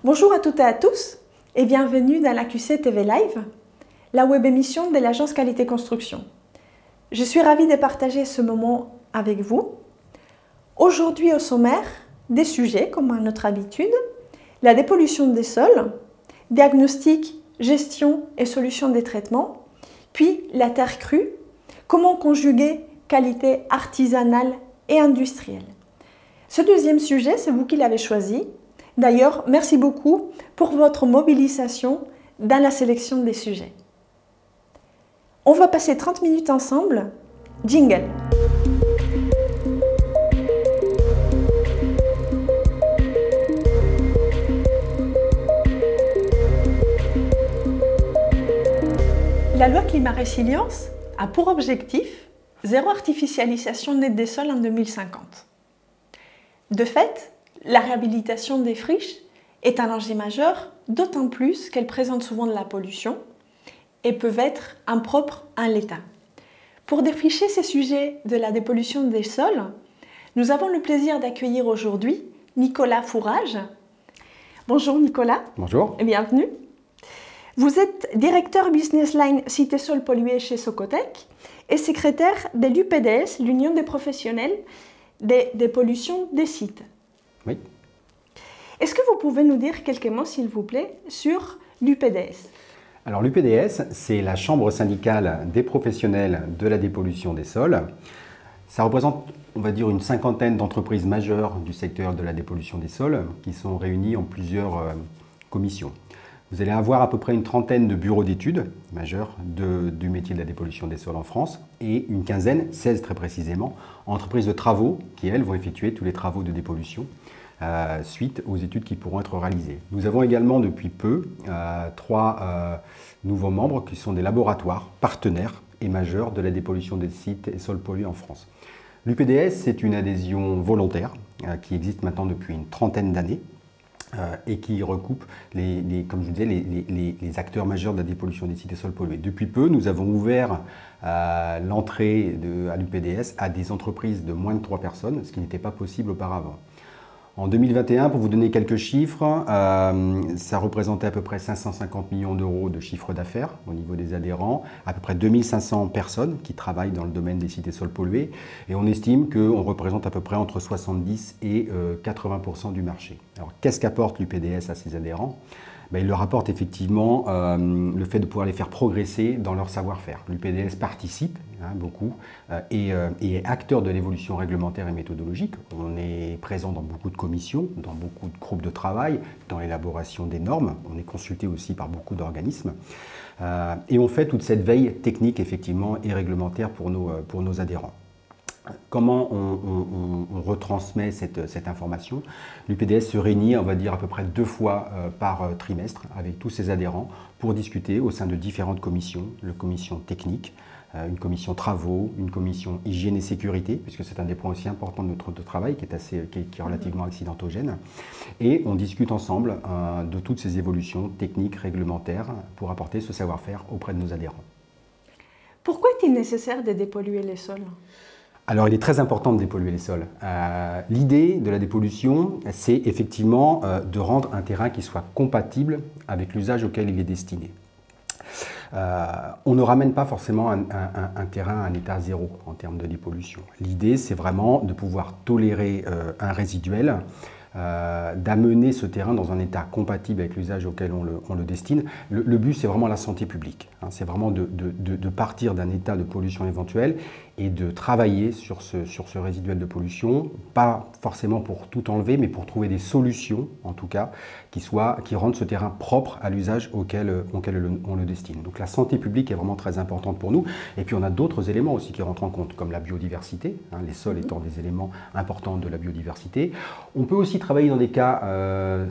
Bonjour à toutes et à tous et bienvenue dans la QC TV Live, la web émission de l'agence Qualité Construction. Je suis ravie de partager ce moment avec vous. Aujourd'hui au sommaire, des sujets comme à notre habitude, la dépollution des sols, diagnostic, gestion et solution des traitements, puis la terre crue, comment conjuguer qualité artisanale et industrielle. Ce deuxième sujet, c'est vous qui l'avez choisi. D'ailleurs, merci beaucoup pour votre mobilisation dans la sélection des sujets. On va passer 30 minutes ensemble. Jingle. La loi Climat Résilience a pour objectif zéro artificialisation nette des sols en 2050. De fait, la réhabilitation des friches est un enjeu majeur, d'autant plus qu'elles présentent souvent de la pollution et peuvent être impropres à l'État. Pour défricher ces sujets de la dépollution des sols, nous avons le plaisir d'accueillir aujourd'hui Nicolas Fourage. Bonjour Nicolas. Bonjour. Et bienvenue. Vous êtes directeur Business Line Cité Sols Pollués chez Socotec et secrétaire de l'UPDS, l'Union des professionnels des dépollutions des sites. Oui. Est-ce que vous pouvez nous dire quelques mots, s'il vous plaît, sur l'UPDS? Alors l'UPDS, c'est la chambre syndicale des professionnels de la dépollution des sols. Ça représente, on va dire, une cinquantaine d'entreprises majeures du secteur de la dépollution des sols qui sont réunies en plusieurs commissions. Vous allez avoir à peu près une trentaine de bureaux d'études majeurs du métier de la dépollution des sols en France et une quinzaine, 16 très précisément, entreprises de travaux qui, elles, vont effectuer tous les travaux de dépollution suite aux études qui pourront être réalisées. Nous avons également depuis peu trois nouveaux membres qui sont des laboratoires partenaires et majeurs de la dépollution des sites et sols pollués en France. L'UPDS, c'est une adhésion volontaire qui existe maintenant depuis une trentaine d'années et qui recoupe, comme je vous disais, les acteurs majeurs de la dépollution des sites et sols pollués. Depuis peu, nous avons ouvert l'entrée à l'UPDS à des entreprises de moins de 3 personnes, ce qui n'était pas possible auparavant. En 2021, pour vous donner quelques chiffres, ça représentait à peu près 550 millions d'euros de chiffre d'affaires au niveau des adhérents, à peu près 2500 personnes qui travaillent dans le domaine des sites et sols pollués, et on estime qu'on représente à peu près entre 70 et 80% du marché. Alors qu'est-ce qu'apporte l'UPDS à ses adhérents ? Il leur apporte effectivement le fait de pouvoir les faire progresser dans leur savoir-faire. L'UPDS participe beaucoup et est acteur de l'évolution réglementaire et méthodologique. On est présent dans beaucoup de commissions, dans beaucoup de groupes de travail, dans l'élaboration des normes. On est consulté aussi par beaucoup d'organismes. Et on fait toute cette veille technique effectivement et réglementaire pour nos adhérents. Comment on retransmet cette information? L'UPDS se réunit, on va dire, à peu près 2 fois par trimestre avec tous ses adhérents pour discuter au sein de différentes commissions, une commission technique, une commission travaux, une commission hygiène et sécurité, puisque c'est un des points aussi importants de notre travail qui est relativement accidentogène. Et on discute ensemble de toutes ces évolutions techniques, réglementaires, pour apporter ce savoir-faire auprès de nos adhérents. Pourquoi est-il nécessaire de dépolluer les sols ? Alors, il est très important de dépolluer les sols. L'idée de la dépollution, c'est effectivement de rendre un terrain qui soit compatible avec l'usage auquel il est destiné. On ne ramène pas forcément un terrain à un état zéro en termes de dépollution. L'idée, c'est vraiment de pouvoir tolérer un résiduel, d'amener ce terrain dans un état compatible avec l'usage auquel on le destine. Le but, c'est vraiment la santé publique. C'est vraiment de partir d'un état de pollution éventuelle et de travailler sur ce résiduel de pollution, pas forcément pour tout enlever, mais pour trouver des solutions, en tout cas, qui rendent ce terrain propre à l'usage auquel on le destine. Donc la santé publique est vraiment très importante pour nous. Et puis on a d'autres éléments aussi qui rentrent en compte, comme la biodiversité, les sols étant des éléments importants de la biodiversité. On peut aussi travailler dans des cas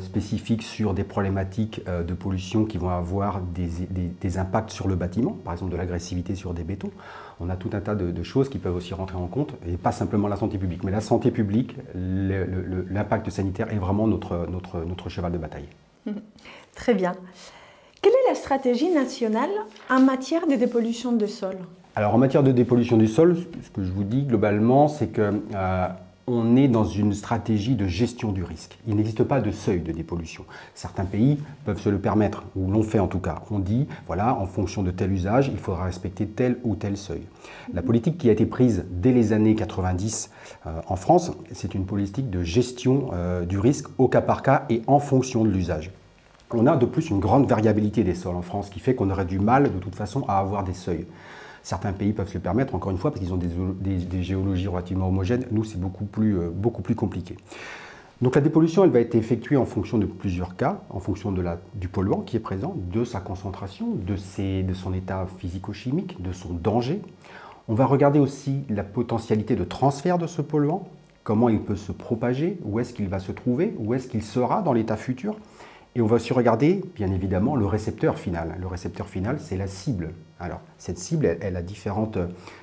spécifiques sur des problématiques de pollution qui vont avoir des impacts sur le bâtiment, par exemple de l'agressivité sur des bétons. On a tout un tas de choses qui peuvent aussi rentrer en compte, et pas simplement la santé publique. Mais la santé publique, l'impact sanitaire est vraiment notre cheval de bataille. Très bien. Quelle est la stratégie nationale en matière de dépollution des sols? Alors en matière de dépollution du sol, ce que je vous dis globalement, c'est que on est dans une stratégie de gestion du risque. Il n'existe pas de seuil de dépollution. Certains pays peuvent se le permettre, ou l'ont fait en tout cas. On dit, voilà, en fonction de tel usage, il faudra respecter tel ou tel seuil. La politique qui a été prise dès les années 90 en France, c'est une politique de gestion du risque au cas par cas et en fonction de l'usage. On a de plus une grande variabilité des sols en France, qui fait qu'on aurait du mal de toute façon à avoir des seuils. Certains pays peuvent se le permettre, encore une fois, parce qu'ils ont des géologies relativement homogènes. Nous, c'est beaucoup plus compliqué. Donc la dépollution, elle va être effectuée en fonction de plusieurs cas, en fonction du polluant qui est présent, de sa concentration, de son état physico-chimique, de son danger. On va regarder aussi la potentialité de transfert de ce polluant, comment il peut se propager, où est-ce qu'il va se trouver, où est-ce qu'il sera dans l'état futur. Et on va aussi regarder, bien évidemment, le récepteur final. Le récepteur final, c'est la cible. Alors, cette cible, elle a différentes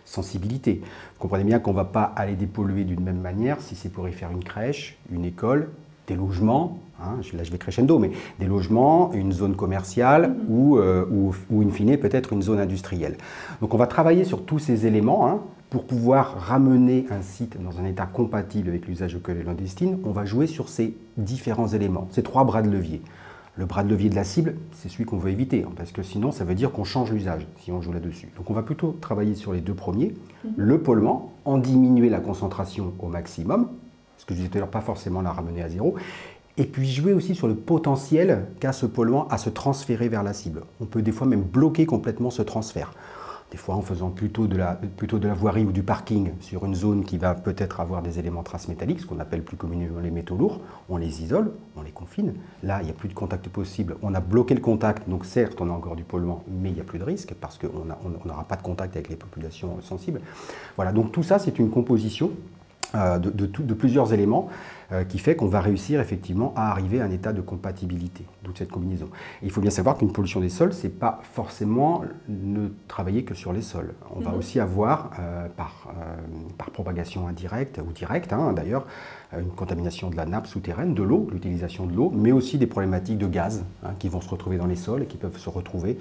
sensibilités. Vous comprenez bien qu'on ne va pas aller dépolluer d'une même manière si c'est pour y faire une crèche, une école, des logements, hein, là je vais crescendo, mais des logements, une zone commerciale ou in fine, peut-être une zone industrielle. Donc on va travailler sur tous ces éléments, hein, pour pouvoir ramener un site dans un état compatible avec l'usage auquel on destine. On va jouer sur ces différents éléments, ces trois bras de levier. Le bras de levier de la cible, c'est celui qu'on veut éviter, parce que sinon, ça veut dire qu'on change l'usage, si on joue là-dessus. Donc on va plutôt travailler sur les deux premiers. Le polluant, en diminuer la concentration au maximum, parce que je disais tout à l'heure, pas forcément la ramener à zéro, et puis jouer aussi sur le potentiel qu'a ce polluant à se transférer vers la cible. On peut des fois même bloquer complètement ce transfert. Des fois en faisant plutôt de la voirie ou du parking sur une zone qui va peut-être avoir des éléments transmétalliques, ce qu'on appelle plus communément les métaux lourds, on les isole, on les confine. Là, il n'y a plus de contact possible. On a bloqué le contact, donc certes, on a encore du polluant, mais il n'y a plus de risque parce qu'on n'aura pas de contact avec les populations sensibles. Voilà, donc tout ça, c'est une composition de plusieurs éléments qui fait qu'on va réussir effectivement à arriver à un état de compatibilité, d'où cette combinaison. Et il faut bien savoir qu'une pollution des sols, c'est pas forcément ne travailler que sur les sols. On va aussi avoir, par propagation indirecte ou directe, hein, d'ailleurs, une contamination de la nappe souterraine, de l'eau, l'utilisation de l'eau, mais aussi des problématiques de gaz, hein, qui vont se retrouver dans les sols et qui peuvent se retrouver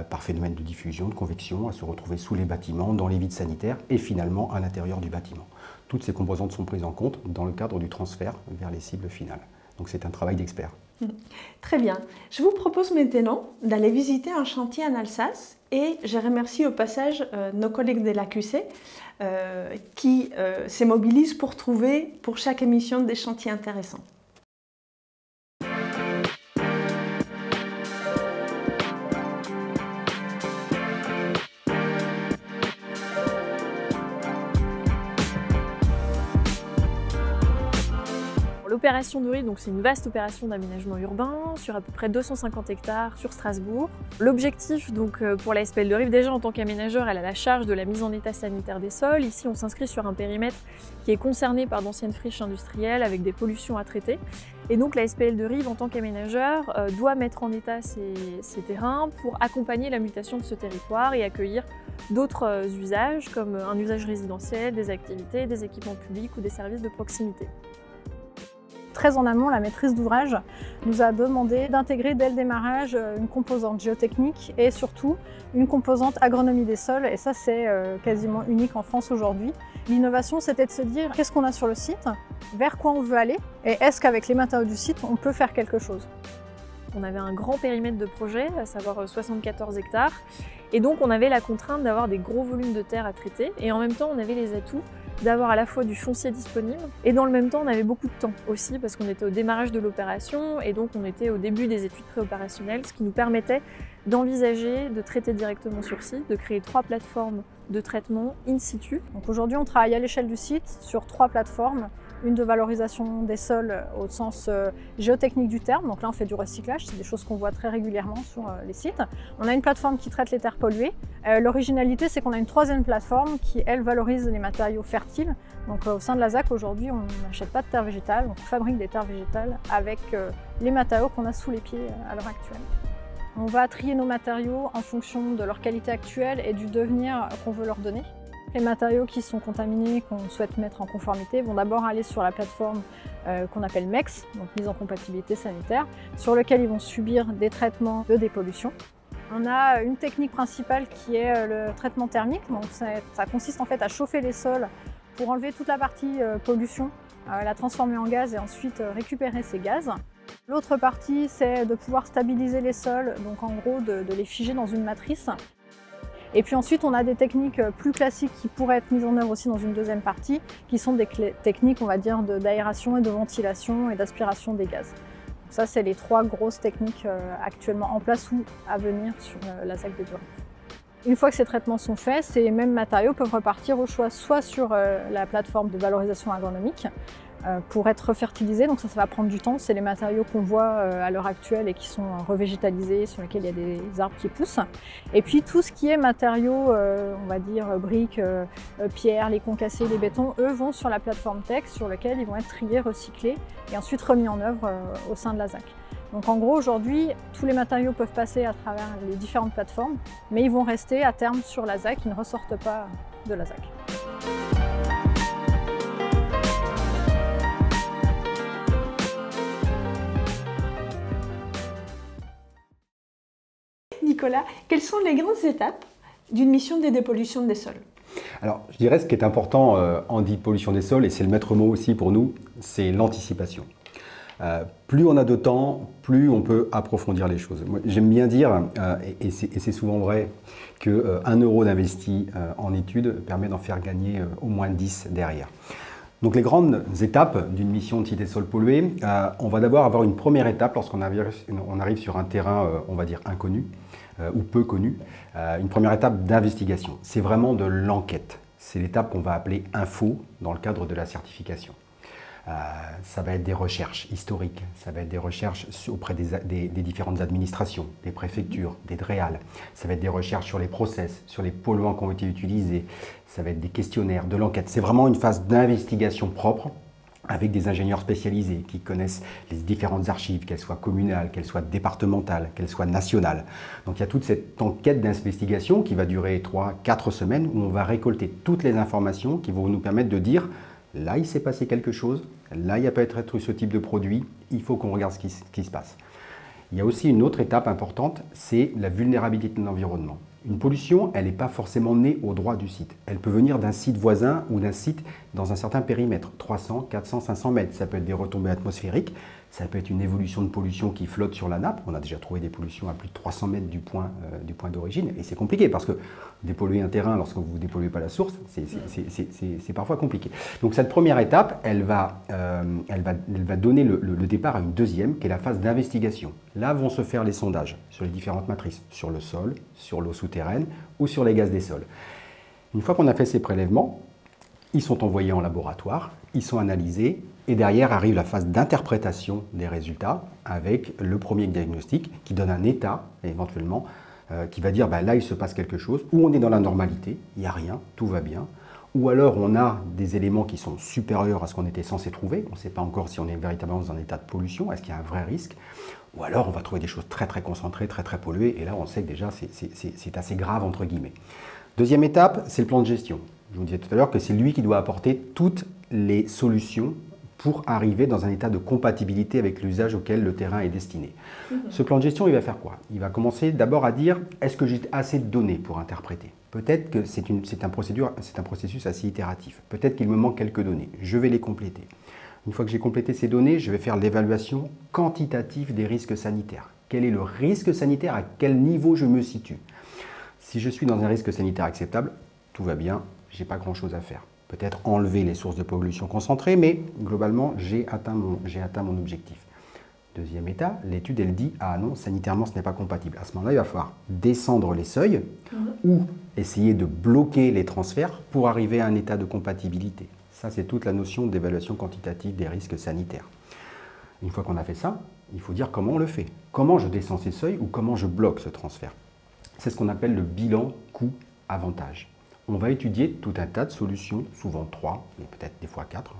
par phénomène de diffusion, de convection, à se retrouver sous les bâtiments, dans les vides sanitaires et finalement à l'intérieur du bâtiment. Toutes ces composantes sont prises en compte dans le cadre du transfert vers les cibles finales. Donc c'est un travail d'expert. Très bien. Je vous propose maintenant d'aller visiter un chantier en Alsace et je remercie au passage nos collègues de l'AQC qui se mobilisent pour trouver pour chaque émission des chantiers intéressants. L'opération de Rive, c'est une vaste opération d'aménagement urbain sur à peu près 250 hectares sur Strasbourg. L'objectif pour la SPL de Rive, déjà en tant qu'aménageur, elle a la charge de la mise en état sanitaire des sols. Ici, on s'inscrit sur un périmètre qui est concerné par d'anciennes friches industrielles avec des pollutions à traiter. Et donc la SPL de Rive, en tant qu'aménageur, doit mettre en état ces terrains pour accompagner la mutation de ce territoire et accueillir d'autres usages comme un usage résidentiel, des activités, des équipements publics ou des services de proximité. Très en amont, la maîtrise d'ouvrage nous a demandé d'intégrer dès le démarrage une composante géotechnique et surtout une composante agronomie des sols, et ça c'est quasiment unique en France aujourd'hui. L'innovation, c'était de se dire qu'est-ce qu'on a sur le site, vers quoi on veut aller et est-ce qu'avec les matériaux du site on peut faire quelque chose. On avait un grand périmètre de projet, à savoir 74 hectares, et donc on avait la contrainte d'avoir des gros volumes de terre à traiter, et en même temps on avait les atouts d'avoir à la fois du foncier disponible, et dans le même temps on avait beaucoup de temps aussi, parce qu'on était au démarrage de l'opération, et donc on était au début des études préopérationnelles, ce qui nous permettait d'envisager de traiter directement sur site, de créer 3 plateformes de traitement in situ. Donc aujourd'hui on travaille à l'échelle du site sur 3 plateformes. Une de valorisation des sols au sens géotechnique du terme, donc là on fait du recyclage, c'est des choses qu'on voit très régulièrement sur les sites. On a une plateforme qui traite les terres polluées. L'originalité, c'est qu'on a une 3e plateforme qui, elle, valorise les matériaux fertiles. Donc au sein de la ZAC, aujourd'hui, on n'achète pas de terre végétale, on fabrique des terres végétales avec les matériaux qu'on a sous les pieds à l'heure actuelle. On va trier nos matériaux en fonction de leur qualité actuelle et du devenir qu'on veut leur donner. Les matériaux qui sont contaminés, qu'on souhaite mettre en conformité, vont d'abord aller sur la plateforme qu'on appelle MEX, donc mise en compatibilité sanitaire, sur lequel ils vont subir des traitements de dépollution. On a une technique principale qui est le traitement thermique, donc ça consiste en fait à chauffer les sols pour enlever toute la partie pollution la transformer en gaz et ensuite récupérer ces gaz. L'autre partie, c'est de pouvoir stabiliser les sols, donc en gros de les figer dans une matrice. Et puis ensuite, on a des techniques plus classiques qui pourraient être mises en œuvre aussi dans une deuxième partie, qui sont des techniques, on va dire, d'aération et de ventilation et d'aspiration des gaz. Donc ça, c'est les 3 grosses techniques actuellement en place ou à venir sur la ZAC des Durins. Une fois que ces traitements sont faits, ces mêmes matériaux peuvent repartir au choix soit sur la plateforme de valorisation agronomique pour être refertilisés, donc ça va prendre du temps. C'est les matériaux qu'on voit à l'heure actuelle et qui sont revégétalisés, sur lesquels il y a des arbres qui poussent. Et puis tout ce qui est matériaux, on va dire briques, pierres, les concassés, les bétons, eux vont sur la plateforme Tech sur laquelle ils vont être triés, recyclés et ensuite remis en œuvre au sein de la ZAC. Donc en gros aujourd'hui, tous les matériaux peuvent passer à travers les différentes plateformes, mais ils vont rester à terme sur la ZAC, ils ne ressortent pas de la ZAC. Nicolas, quelles sont les grandes étapes d'une mission de dépollution des sols? Alors, je dirais ce qui est important en dépollution des sols, et c'est le maître mot aussi pour nous, c'est l'anticipation. Plus on a de temps, plus on peut approfondir les choses. J'aime bien dire, et c'est souvent vrai, que 1 euro d'investi en études permet d'en faire gagner au moins 10 derrière. Donc les grandes étapes d'une mission de cité sol pollué, on va d'abord avoir une première étape lorsqu'on arrive sur un terrain, on va dire inconnu ou peu connu, une première étape d'investigation. C'est vraiment de l'enquête. C'est l'étape qu'on va appeler info dans le cadre de la certification. Ça va être des recherches historiques, ça va être des recherches auprès des différentes administrations, des préfectures, des DREAL, ça va être des recherches sur les process, sur les polluants qui ont été utilisés, ça va être des questionnaires, de l'enquête. C'est vraiment une phase d'investigation propre avec des ingénieurs spécialisés qui connaissent les différentes archives, qu'elles soient communales, qu'elles soient départementales, qu'elles soient nationales. Donc il y a toute cette enquête d'investigation qui va durer 3-4 semaines où on va récolter toutes les informations qui vont nous permettre de dire là, il s'est passé quelque chose, là, il y a peut-être ce type de produit, il faut qu'on regarde ce qui se passe. Il y a aussi une autre étape importante, c'est la vulnérabilité de l'environnement. Une pollution, elle n'est pas forcément née au droit du site. Elle peut venir d'un site voisin ou d'un site dans un certain périmètre, 300, 400, 500 mètres. Ça peut être des retombées atmosphériques, ça peut être une évolution de pollution qui flotte sur la nappe. On a déjà trouvé des pollutions à plus de 300 mètres du point d'origine. Et c'est compliqué parce que dépolluer un terrain lorsque vous ne dépolluez pas la source, c'est parfois compliqué. Donc cette première étape, elle va donner le départ à une deuxième, qui est la phase d'investigation. Là vont se faire les sondages sur les différentes matrices, sur le sol, sur l'eau souterraine ou sur les gaz des sols. Une fois qu'on a fait ces prélèvements, ils sont envoyés en laboratoire, ils sont analysés et derrière arrive la phase d'interprétation des résultats avec le premier diagnostic qui donne un état éventuellement qui va dire là il se passe quelque chose, ou on est dans la normalité, il n'y a rien, tout va bien, ou alors on a des éléments qui sont supérieurs à ce qu'on était censé trouver, on ne sait pas encore si on est véritablement dans un état de pollution, est-ce qu'il y a un vrai risque, ou alors on va trouver des choses très très concentrées, très très polluées, et là on sait que déjà c'est assez grave entre guillemets. Deuxième étape, c'est le plan de gestion. Je vous disais tout à l'heure que c'est lui qui doit apporter toutes les solutions pour arriver dans un état de compatibilité avec l'usage auquel le terrain est destiné. Ce plan de gestion, il va faire quoi? Il va commencer d'abord à dire, est-ce que j'ai assez de données pour interpréter? Peut-être que c'est un processus assez itératif. Peut-être qu'il me manque quelques données. Je vais les compléter. Une fois que j'ai complété ces données, je vais faire l'évaluation quantitative des risques sanitaires. Quel est le risque sanitaire? À quel niveau je me situe? Si je suis dans un risque sanitaire acceptable, tout va bien, je n'ai pas grand-chose à faire. Peut-être enlever les sources de pollution concentrées, mais globalement, j'ai atteint mon objectif. Deuxième état, l'étude, elle dit « Ah non, sanitairement, ce n'est pas compatible ». À ce moment-là, il va falloir descendre les seuils ou essayer de bloquer les transferts pour arriver à un état de compatibilité. Ça, c'est toute la notion d'évaluation quantitative des risques sanitaires. Une fois qu'on a fait ça, il faut dire comment on le fait. Comment je descends ces seuils ou comment je bloque ce transfert. C'est ce qu'on appelle le bilan coût-avantage. On va étudier tout un tas de solutions, souvent 3, mais peut-être des fois 4,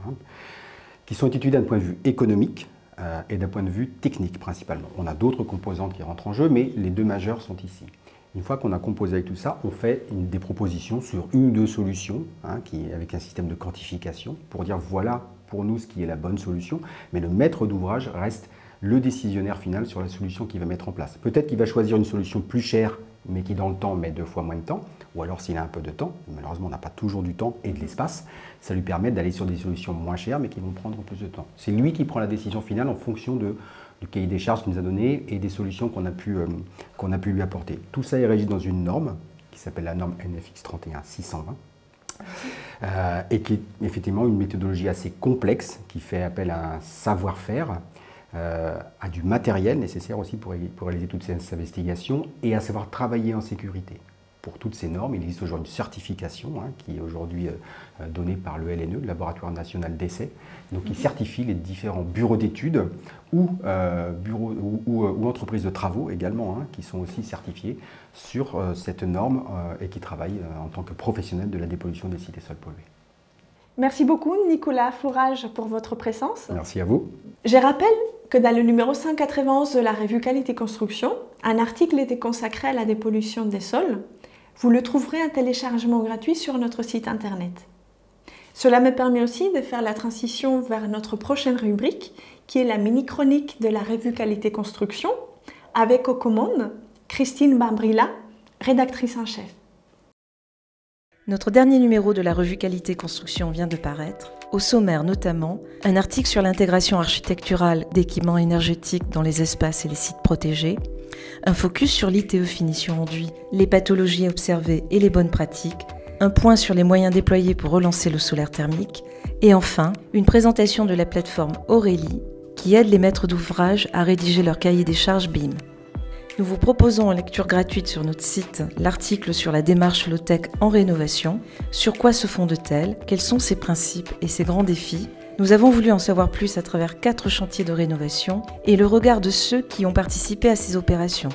qui sont étudiées d'un point de vue économique et d'un point de vue technique principalement. On a d'autres composantes qui rentrent en jeu, mais les deux majeures sont ici. Une fois qu'on a composé avec tout ça, on fait des propositions sur une ou deux solutions, avec un système de quantification, pour dire voilà pour nous ce qui est la bonne solution, mais le maître d'ouvrage reste le décisionnaire final sur la solution qu'il va mettre en place. Peut-être qu'il va choisir une solution plus chère mais qui dans le temps met 2 fois moins de temps, ou alors s'il a un peu de temps, malheureusement on n'a pas toujours du temps et de l'espace, ça lui permet d'aller sur des solutions moins chères mais qui vont prendre plus de temps. C'est lui qui prend la décision finale en fonction du cahier des charges qu'il nous a donné et des solutions qu'on a pu lui apporter. Tout ça est régi dans une norme qui s'appelle la norme NFX 31620. Et qui est effectivement une méthodologie assez complexe qui fait appel à un savoir-faire, à du matériel nécessaire aussi pour réaliser toutes ces investigations et à savoir travailler en sécurité. Pour toutes ces normes, il existe aujourd'hui une certification qui est aujourd'hui donnée par le LNE, le Laboratoire National d'Essai, donc qui certifie les différents bureaux d'études ou entreprises de travaux également, qui sont aussi certifiés sur cette norme et qui travaillent en tant que professionnels de la dépollution des sites et sols pollués. Merci beaucoup Nicolas Fourage pour votre présence. Merci à vous. Je rappelle que dans le numéro 191 de la revue Qualité Construction, un article était consacré à la dépollution des sols. Vous le trouverez en téléchargement gratuit sur notre site internet. Cela me permet aussi de faire la transition vers notre prochaine rubrique, qui est la mini-chronique de la revue Qualité Construction, avec aux commandes Christine Bambrilla, rédactrice en chef. Notre dernier numéro de la revue Qualité Construction vient de paraître. Au sommaire notamment, un article sur l'intégration architecturale d'équipements énergétiques dans les espaces et les sites protégés, un focus sur l'ITE finition enduit, les pathologies observées et les bonnes pratiques, un point sur les moyens déployés pour relancer le solaire thermique, et enfin, une présentation de la plateforme Aurélie qui aide les maîtres d'ouvrage à rédiger leur cahier des charges BIM. Nous vous proposons en lecture gratuite sur notre site l'article sur la démarche low-tech en rénovation, sur quoi se fonde-t-elle, quels sont ses principes et ses grands défis. Nous avons voulu en savoir plus à travers 4 chantiers de rénovation et le regard de ceux qui ont participé à ces opérations.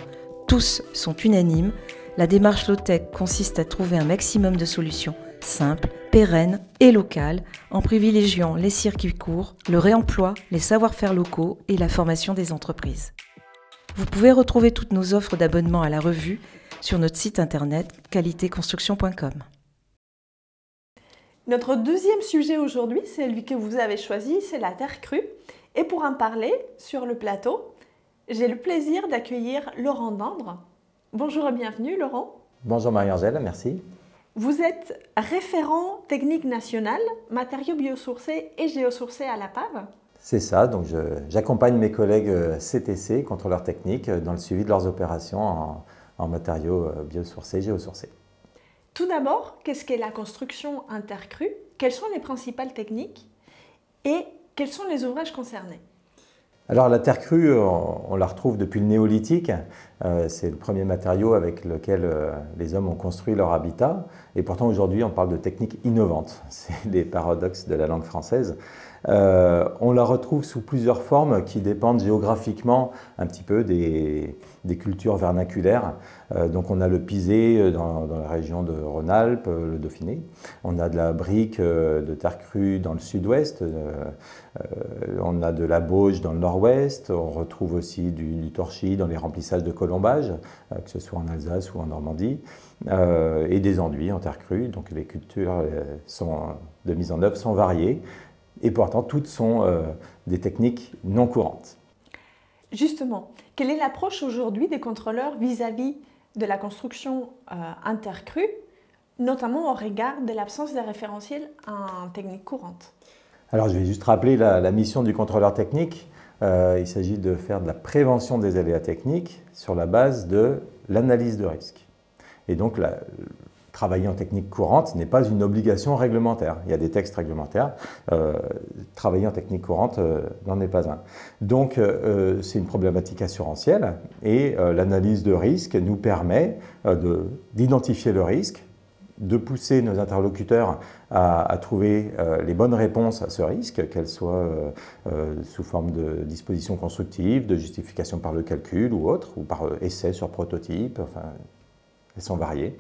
Tous sont unanimes, la démarche low-tech consiste à trouver un maximum de solutions simples, pérennes et locales, en privilégiant les circuits courts, le réemploi, les savoir-faire locaux et la formation des entreprises. Vous pouvez retrouver toutes nos offres d'abonnement à la revue sur notre site internet qualitéconstruction.com. Notre deuxième sujet aujourd'hui, c'est celui que vous avez choisi, c'est la terre crue. Et pour en parler, sur le plateau, j'ai le plaisir d'accueillir Laurent Dandre. Bonjour et bienvenue Laurent. Bonjour Marie-Angèle, merci. Vous êtes référent technique national, matériaux biosourcés et géosourcés à la PAV. C'est ça, donc j'accompagne mes collègues CTC, contrôleurs techniques, dans le suivi de leurs opérations en matériaux biosourcés, géosourcés. Tout d'abord, qu'est-ce qu'est la construction en terre crue? Quelles sont les principales techniques et quels sont les ouvrages concernés? Alors la terre crue, on la retrouve depuis le néolithique. C'est le premier matériau avec lequel les hommes ont construit leur habitat. Et pourtant aujourd'hui, on parle de techniques innovantes. C'est les paradoxes de la langue française. On la retrouve sous plusieurs formes qui dépendent géographiquement un petit peu des cultures vernaculaires. Donc on a le pisé dans la région de Rhône-Alpes, le Dauphiné. On a de la brique de terre crue dans le sud-ouest. On a de la bauge dans le nord-ouest. On retrouve aussi du torchis dans les remplissages de colombage, que ce soit en Alsace ou en Normandie. Et des enduits en terre crue. Donc les cultures de mise en œuvre sont variées. Et pourtant, toutes sont des techniques non courantes. Justement, quelle est l'approche aujourd'hui des contrôleurs vis-à-vis de la construction en terre crue, notamment au regard de l'absence de référentiel en technique courante? Alors, je vais juste rappeler la mission du contrôleur technique. Il s'agit de faire de la prévention des aléas techniques sur la base de l'analyse de risque. Et donc, travailler en technique courante n'est pas une obligation réglementaire. Il y a des textes réglementaires. Travailler en technique courante n'en est pas un. Donc, c'est une problématique assurantielle et l'analyse de risque nous permet d'identifier le risque, de pousser nos interlocuteurs à trouver les bonnes réponses à ce risque, qu'elles soient sous forme de dispositions constructives, de justification par le calcul ou autre, ou par essai sur prototype. Enfin, elles sont variées,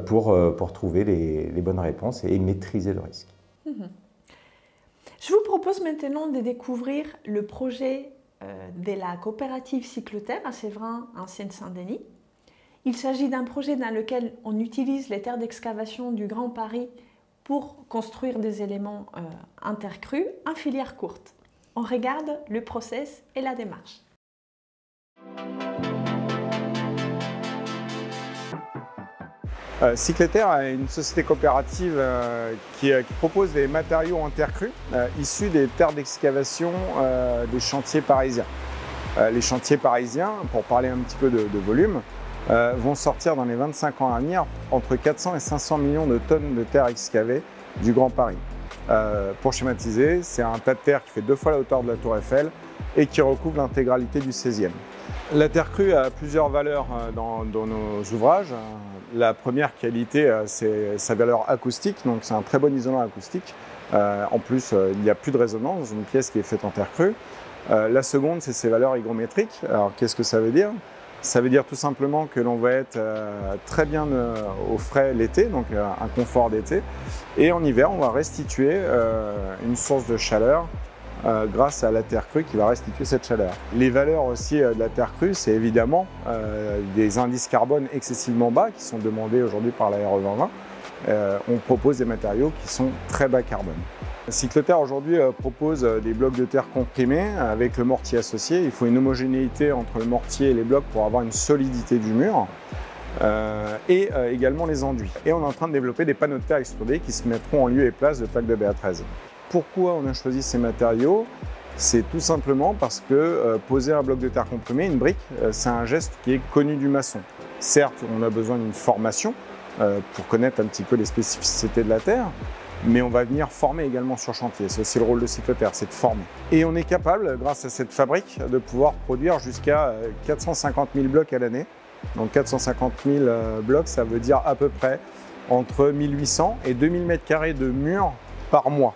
pour trouver les bonnes réponses et maîtriser le risque. Je vous propose maintenant de découvrir le projet de la coopérative Cycloterre à Séverin, en Seine-Saint-Denis. Il s'agit d'un projet dans lequel on utilise les terres d'excavation du Grand Paris pour construire des éléments en terre crue en filière courte. On regarde le process et la démarche. Cycleterre est une société coopérative qui propose des matériaux en terre crue issus des terres d'excavation des chantiers parisiens. Les chantiers parisiens, pour parler un petit peu de volume, vont sortir dans les 25 ans à venir entre 400 et 500 millions de tonnes de terre excavée du Grand Paris. Pour schématiser, c'est un tas de terre qui fait 2 fois la hauteur de la Tour Eiffel et qui recouvre l'intégralité du 16e. La terre crue a plusieurs valeurs dans nos ouvrages. La première qualité, c'est sa valeur acoustique, donc c'est un très bon isolant acoustique. En plus, il n'y a plus de résonance dans une pièce qui est faite en terre crue. La seconde, c'est ses valeurs hygrométriques. Alors, qu'est-ce que ça veut dire? Ça veut dire tout simplement que l'on va être très bien au frais l'été, donc un confort d'été. Et en hiver, on va restituer une source de chaleur grâce à la terre crue qui va restituer cette chaleur. Les valeurs aussi de la terre crue, c'est évidemment des indices carbone excessivement bas qui sont demandés aujourd'hui par la RE 2020. On propose des matériaux qui sont très bas carbone. Cycleterre aujourd'hui propose des blocs de terre comprimés avec le mortier associé. Il faut une homogénéité entre le mortier et les blocs pour avoir une solidité du mur et également les enduits. Et on est en train de développer des panneaux de terre extrudés qui se mettront en lieu et place de plaques de BA13. Pourquoi on a choisi ces matériaux? C'est tout simplement parce que poser un bloc de terre comprimé, une brique, c'est un geste qui est connu du maçon. Certes, on a besoin d'une formation pour connaître un petit peu les spécificités de la terre, mais on va venir former également sur chantier. C'est aussi le rôle de Cycleterre, c'est de former. Et on est capable, grâce à cette fabrique, de pouvoir produire jusqu'à 450 000 blocs à l'année. Donc 450 000 blocs, ça veut dire à peu près entre 1800 et 2000 m² de murs par mois.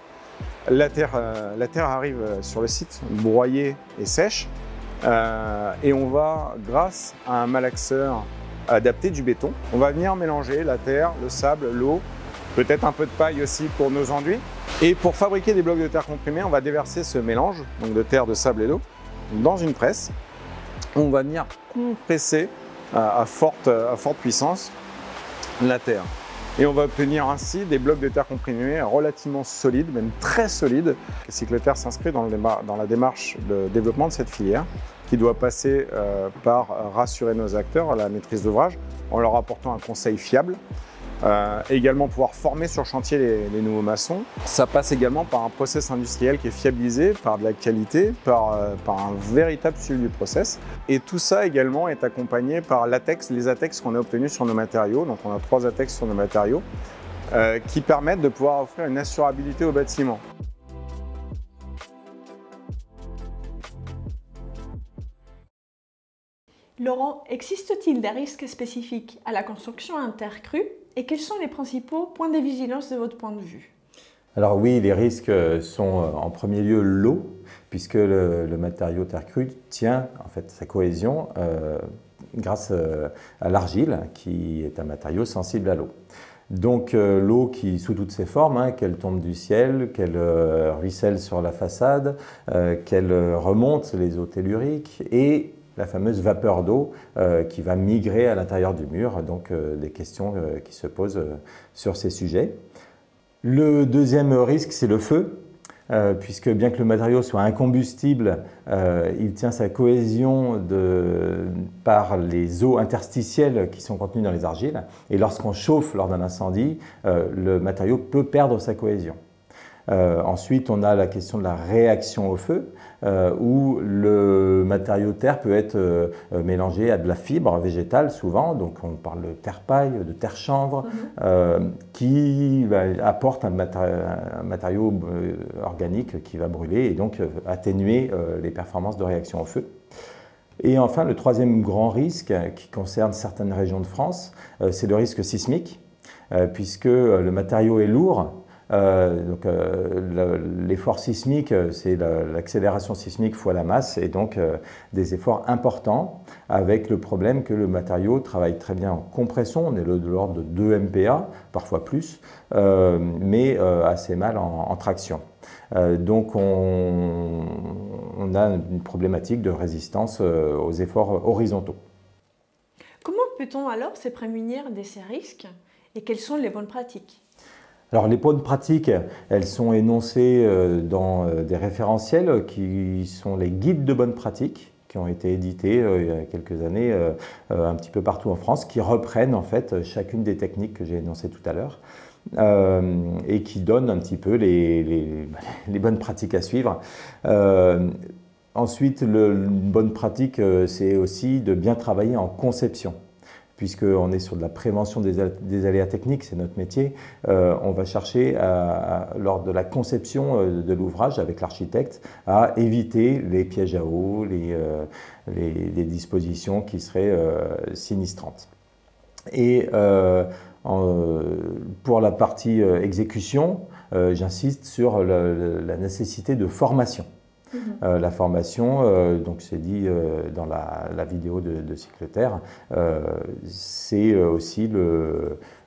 La terre arrive sur le site broyée et sèche et on va, grâce à un malaxeur adapté du béton, on va venir mélanger la terre, le sable, l'eau, peut-être un peu de paille aussi pour nos enduits. Et pour fabriquer des blocs de terre comprimés, on va déverser ce mélange donc de terre, de sable et d'eau dans une presse. On va venir compresser à forte puissance la terre. Et on va obtenir ainsi des blocs de terre comprimés relativement solides, même très solides. Cycleterre s'inscrit dans la démarche de développement de cette filière qui doit passer par rassurer nos acteurs à la maîtrise d'ouvrage en leur apportant un conseil fiable. Également pouvoir former sur chantier les nouveaux maçons. Ça passe également par un process industriel qui est fiabilisé, par de la qualité, par un véritable suivi du process. Et tout ça également est accompagné par les ATEX qu'on a obtenus sur nos matériaux. Donc on a 3 ATEX sur nos matériaux qui permettent de pouvoir offrir une assurabilité au bâtiment. Laurent, existe-t-il des risques spécifiques à la construction en terre crue et quels sont les principaux points de vigilance de votre point de vue? Alors oui, les risques sont en premier lieu l'eau, puisque le matériau terre crue tient en fait sa cohésion grâce à l'argile, qui est un matériau sensible à l'eau. Donc l'eau qui, sous toutes ses formes, qu'elle tombe du ciel, qu'elle ruisselle sur la façade, qu'elle remonte les eaux telluriques et la fameuse vapeur d'eau qui va migrer à l'intérieur du mur, donc des questions qui se posent sur ces sujets. Le deuxième risque, c'est le feu, puisque bien que le matériau soit incombustible, il tient sa cohésion par les eaux interstitielles qui sont contenues dans les argiles, et lorsqu'on chauffe lors d'un incendie, le matériau peut perdre sa cohésion. Ensuite, on a la question de la réaction au feu, où le matériau terre peut être mélangé à de la fibre végétale souvent, donc on parle de terre-paille, de terre-chanvre, qui apporte un matériau organique qui va brûler et donc atténuer les performances de réaction au feu. Et enfin, le troisième grand risque qui concerne certaines régions de France, c'est le risque sismique, puisque le matériau est lourd. L'effort sismique, c'est l'accélération sismique fois la masse et donc des efforts importants avec le problème que le matériau travaille très bien en compression, on est de l'ordre de 2 MPa, parfois plus, mais assez mal en traction. Donc on a une problématique de résistance aux efforts horizontaux. Comment peut-on alors se prémunir de ces risques et quelles sont les bonnes pratiques? Alors les bonnes pratiques, elles sont énoncées dans des référentiels qui sont les guides de bonnes pratiques qui ont été édités il y a quelques années un petit peu partout en France, qui reprennent en fait chacune des techniques que j'ai énoncées tout à l'heure. Et qui donnent un petit peu les bonnes pratiques à suivre. Ensuite, une bonne pratique, c'est aussi de bien travailler en conception. Puisqu'on est sur de la prévention des aléas techniques, c'est notre métier, on va chercher, lors de la conception de l'ouvrage avec l'architecte, à éviter les pièges à eau, les dispositions qui seraient sinistrantes. Et pour la partie exécution, j'insiste sur la nécessité de formation. La formation, donc c'est dit dans la vidéo de Cycleterre, c'est aussi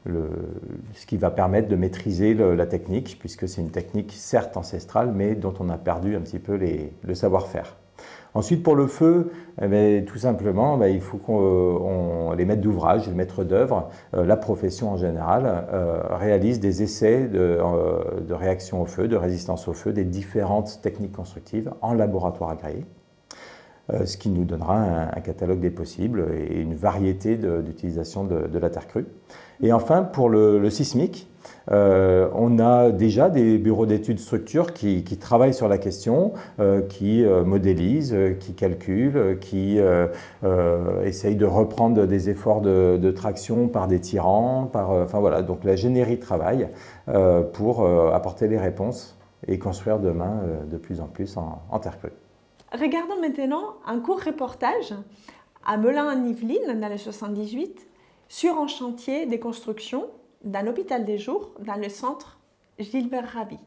ce qui va permettre de maîtriser la technique, puisque c'est une technique certes ancestrale, mais dont on a perdu un petit peu le savoir-faire. Ensuite, pour le feu, tout simplement, il faut que les maîtres d'ouvrage, les maîtres d'œuvre, la profession en général, réalisent des essais de réaction au feu, de résistance au feu, des différentes techniques constructives en laboratoire agréé, ce qui nous donnera un catalogue des possibles et une variété d'utilisation de la terre crue. Et enfin, pour le sismique, on a déjà des bureaux d'études structures qui travaillent sur la question, qui modélisent, qui calculent, qui essayent de reprendre des efforts de traction par des tirants, enfin voilà, donc l'ingénierie travaille pour apporter les réponses et construire demain de plus en plus en terre crue. Regardons maintenant un court reportage à Melun-en-Yvelines, dans le 78, sur un chantier de construction d'un hôpital des jours dans le centre Gilbert Raby.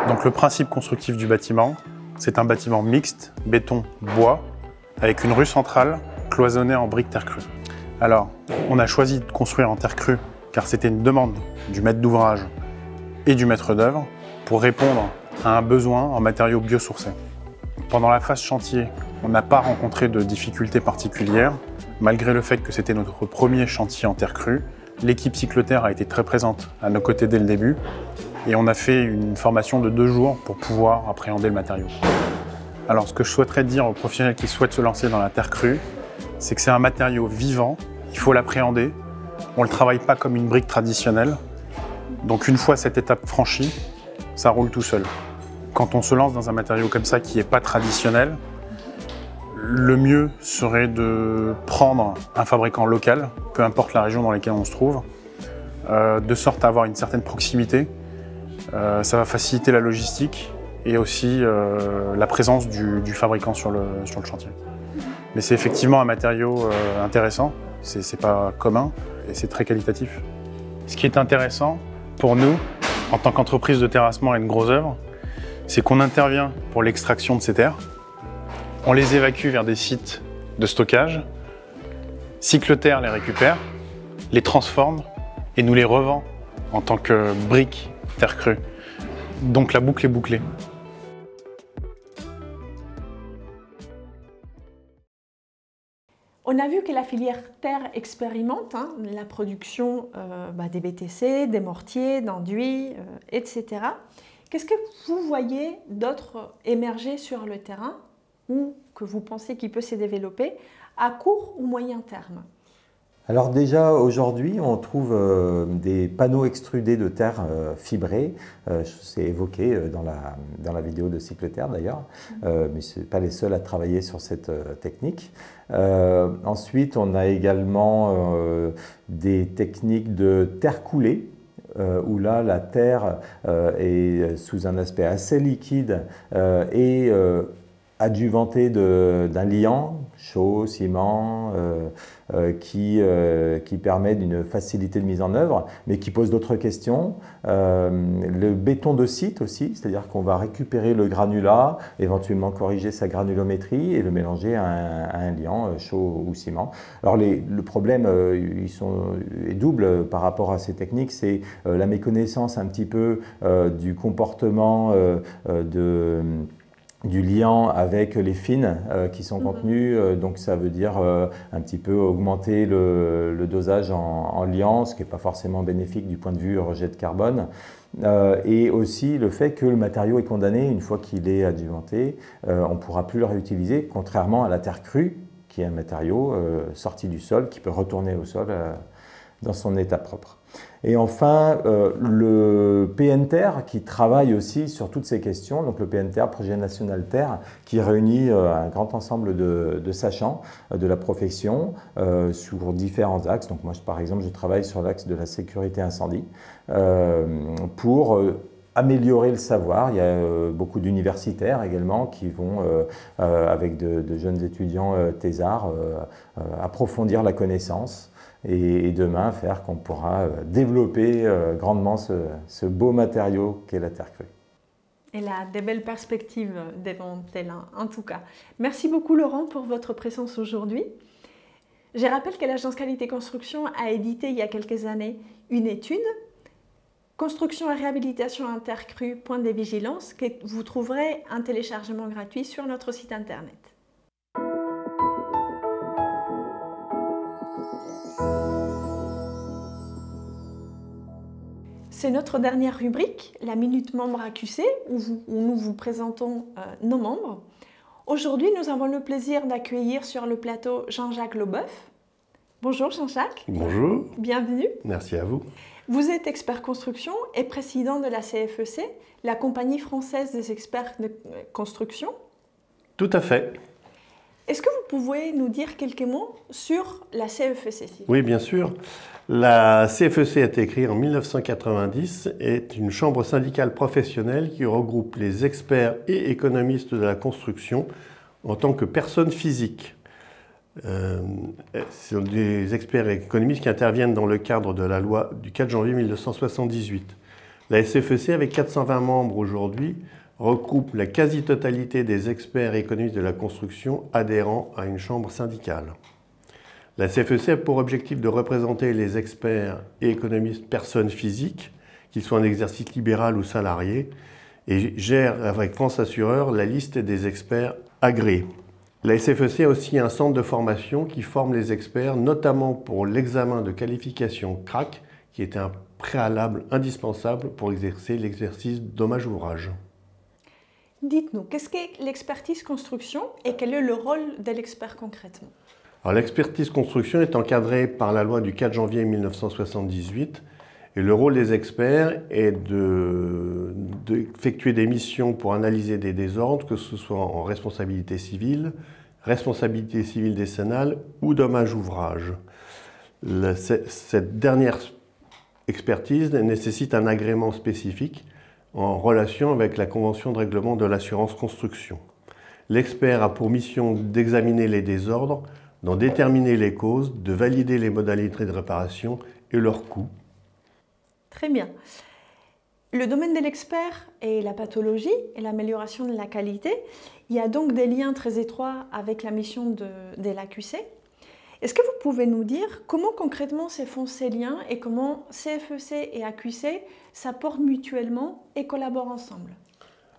Donc le principe constructif du bâtiment, c'est un bâtiment mixte, béton-bois, avec une rue centrale cloisonnée en briques terre crue. Alors, on a choisi de construire en terre crue car c'était une demande du maître d'ouvrage et du maître d'œuvre pour répondre à un besoin en matériaux biosourcés. Pendant la phase chantier, on n'a pas rencontré de difficultés particulières. Malgré le fait que c'était notre premier chantier en terre crue, l'équipe Cycleterre a été très présente à nos côtés dès le début et on a fait une formation de 2 jours pour pouvoir appréhender le matériau. Alors ce que je souhaiterais dire aux professionnels qui souhaitent se lancer dans la terre crue, c'est que c'est un matériau vivant, il faut l'appréhender, on ne le travaille pas comme une brique traditionnelle, donc une fois cette étape franchie, ça roule tout seul. Quand on se lance dans un matériau comme ça qui n'est pas traditionnel, le mieux serait de prendre un fabricant local, peu importe la région dans laquelle on se trouve, de sorte à avoir une certaine proximité. Ça va faciliter la logistique et aussi la présence du fabricant sur le chantier. Mais c'est effectivement un matériau intéressant, c'est pas commun et c'est très qualitatif. Ce qui est intéressant pour nous, en tant qu'entreprise de terrassement et de gros œuvres, c'est qu'on intervient pour l'extraction de ces terres. On les évacue vers des sites de stockage. Cycleterre les récupère, les transforme et nous les revend en tant que briques terre crue. Donc la boucle est bouclée. On a vu que la filière terre expérimente la production des BTC, des mortiers, d'enduits, etc. Qu'est-ce que vous voyez d'autres émerger sur le terrain ou que vous pensez qu'il peut se développer à court ou moyen terme? Alors déjà aujourd'hui on trouve des panneaux extrudés de terre fibrés, c'est évoqué dans la vidéo de Cycleterre d'ailleurs, mais ce n'est pas les seuls à travailler sur cette technique. Ensuite on a également des techniques de terre coulée, où là la terre est sous un aspect assez liquide et adjuvanté d'un liant chaud, ciment, qui permet d'une facilité de mise en œuvre, mais qui pose d'autres questions. Le béton de site aussi, c'est-à-dire qu'on va récupérer le granulat, éventuellement corriger sa granulométrie et le mélanger à un liant chaud ou ciment. Alors le problème est double par rapport à ces techniques, c'est la méconnaissance un petit peu du comportement du liant avec les fines qui sont contenues, donc ça veut dire un petit peu augmenter le dosage en liant, ce qui n'est pas forcément bénéfique du point de vue rejet de carbone. Et aussi le fait que le matériau est condamné, une fois qu'il est adjuvanté, on ne pourra plus le réutiliser, contrairement à la terre crue, qui est un matériau sorti du sol, qui peut retourner au sol dans son état propre. Et enfin, le PNTER qui travaille aussi sur toutes ces questions, donc le PNTER, Projet National Terre, qui réunit un grand ensemble de sachants de la profession sur différents axes. Donc moi, par exemple, je travaille sur l'axe de la sécurité incendie pour améliorer le savoir. Il y a beaucoup d'universitaires également qui vont, avec de jeunes étudiants thésards, approfondir la connaissance et demain faire qu'on pourra développer grandement ce beau matériau qu'est la terre crue. Elle a des belles perspectives devant elle, en tout cas. Merci beaucoup Laurent pour votre présence aujourd'hui. Je rappelle que l'Agence Qualité Construction a édité il y a quelques années une étude Construction et réhabilitation en terre crue, point de vigilance, que vous trouverez en téléchargement gratuit sur notre site internet. C'est notre dernière rubrique, la Minute Membre AQC, où nous vous présentons nos membres. Aujourd'hui, nous avons le plaisir d'accueillir sur le plateau Jean-Jacques Leboeuf. Bonjour Jean-Jacques. Bonjour. Bienvenue. Merci à vous. Vous êtes expert construction et président de la CFEC, la compagnie française des experts de construction. Tout à fait. Est-ce que vous pouvez nous dire quelques mots sur la CFEC? Oui, bien sûr. La CFEC a été créée en 1990 et est une chambre syndicale professionnelle qui regroupe les experts et économistes de la construction en tant que personnes physiques. Ce sont des experts et économistes qui interviennent dans le cadre de la loi du 4 janvier 1978. La CFEC, avec 420 membres aujourd'hui, regroupe la quasi-totalité des experts et économistes de la construction adhérents à une chambre syndicale. La CFEC a pour objectif de représenter les experts et économistes personnes physiques, qu'ils soient en exercice libéral ou salarié, et gère avec France Assureur la liste des experts agréés. La CFEC a aussi un centre de formation qui forme les experts, notamment pour l'examen de qualification CRAC, qui est un préalable indispensable pour exercer l'exercice dommage-ouvrage. Dites-nous, qu'est-ce qu'est l'expertise construction et quel est le rôle de l'expert concrètement? Alors, l'expertise construction est encadrée par la loi du 4 janvier 1978 et le rôle des experts est d'effectuer des missions pour analyser des désordres, que ce soit en responsabilité civile décennale ou dommage-ouvrage. Cette dernière expertise nécessite un agrément spécifique en relation avec la Convention de règlement de l'assurance construction. L'expert a pour mission d'examiner les désordres, d'en déterminer les causes, de valider les modalités de réparation et leurs coûts. Très bien. Le domaine de l'expert est la pathologie et l'amélioration de la qualité. Il y a donc des liens très étroits avec la mission de l'AQC. Est-ce que vous pouvez nous dire comment concrètement se font ces liens et comment CFEC et AQC s'apportent mutuellement et collaborent ensemble?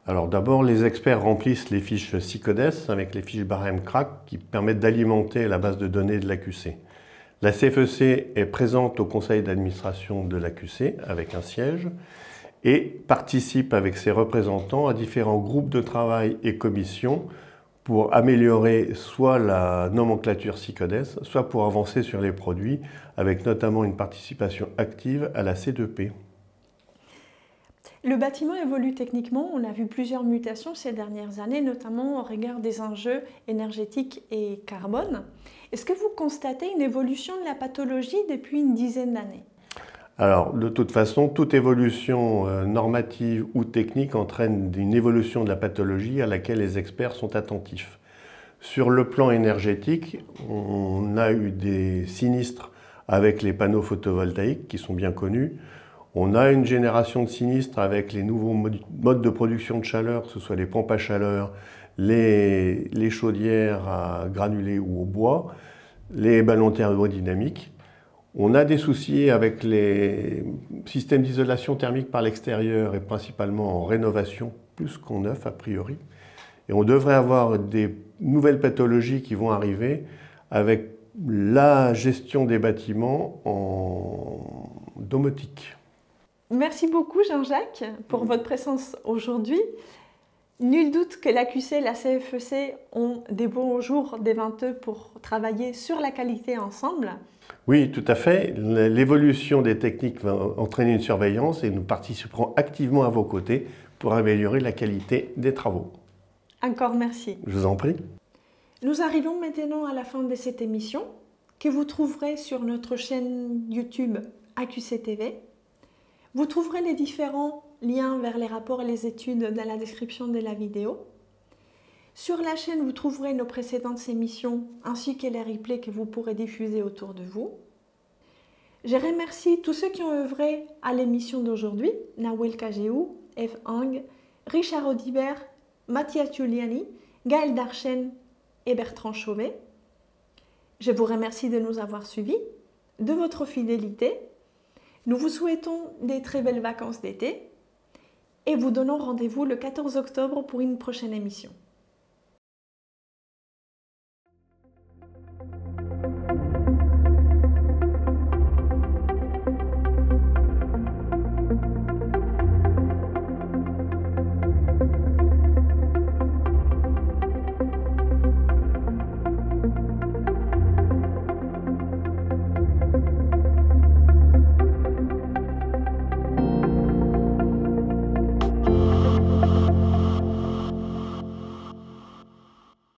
Alors d'abord, les experts remplissent les fiches SICODES avec les fiches barème CRAC qui permettent d'alimenter la base de données de l'AQC. La CFEC est présente au conseil d'administration de l'AQC avec un siège et participe avec ses représentants à différents groupes de travail et commissions pour améliorer soit la nomenclature SICODES, soit pour avancer sur les produits, avec notamment une participation active à la C2P. Le bâtiment évolue techniquement, on a vu plusieurs mutations ces dernières années, notamment au regard des enjeux énergétiques et carbone. Est-ce que vous constatez une évolution de la pathologie depuis une dizaine d'années? Alors, de toute façon, toute évolution normative ou technique entraîne une évolution de la pathologie à laquelle les experts sont attentifs. Sur le plan énergétique, on a eu des sinistres avec les panneaux photovoltaïques qui sont bien connus. On a une génération de sinistres avec les nouveaux modes de production de chaleur, que ce soit les pompes à chaleur, les chaudières à granulés ou au bois, les ballons thermodynamiques. On a des soucis avec les systèmes d'isolation thermique par l'extérieur et principalement en rénovation plus qu'en neuf a priori. Et on devrait avoir des nouvelles pathologies qui vont arriver avec la gestion des bâtiments en domotique. Merci beaucoup Jean-Jacques pour votre présence aujourd'hui. Nul doute que l'AQC et la CFEC ont des bons jours devant eux pour travailler sur la qualité ensemble. Oui, tout à fait. L'évolution des techniques va entraîner une surveillance et nous participerons activement à vos côtés pour améliorer la qualité des travaux. Encore merci. Je vous en prie. Nous arrivons maintenant à la fin de cette émission que vous trouverez sur notre chaîne YouTube AQC TV. Vous trouverez les différents liens vers les rapports et les études dans la description de la vidéo. Sur la chaîne, vous trouverez nos précédentes émissions ainsi que les replays que vous pourrez diffuser autour de vous. Je remercie tous ceux qui ont œuvré à l'émission d'aujourd'hui, Nawel Kageou, Eve Hang, Richard Audibert, Mathias Giuliani, Gaël Darchen et Bertrand Chauvet. Je vous remercie de nous avoir suivis, de votre fidélité. Nous vous souhaitons des très belles vacances d'été et vous donnons rendez-vous le 14 octobre pour une prochaine émission.